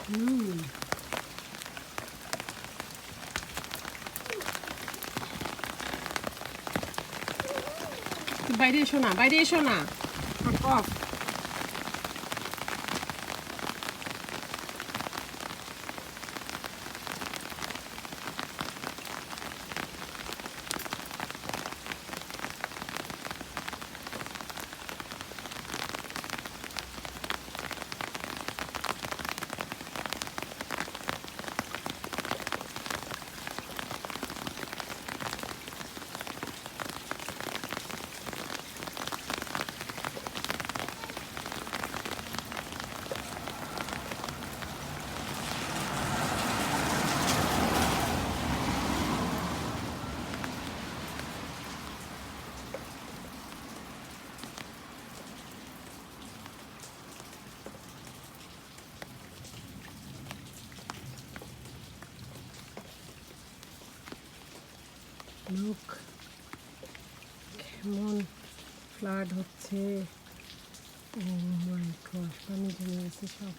হুম, বাইরে এসো না, বাইরে এসো না। কফ। লোক কেমন ফ্লাড হচ্ছে। ও মাই গড, পানি জমে গেছে সব।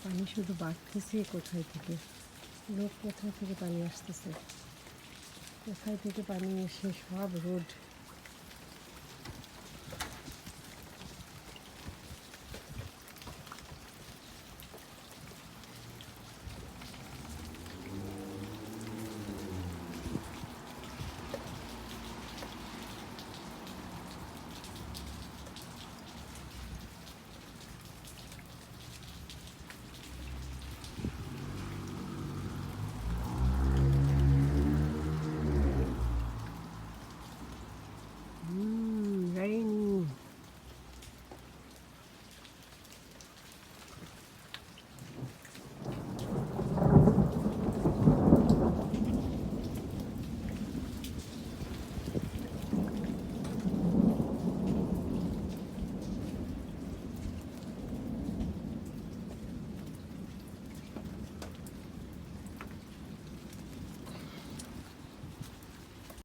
পানি শুধু বাড়তেছে কোথায় থেকে, লোক কোথায় থেকে পানি আসতেছে, কোথায় থেকে পানি এসে সব রোড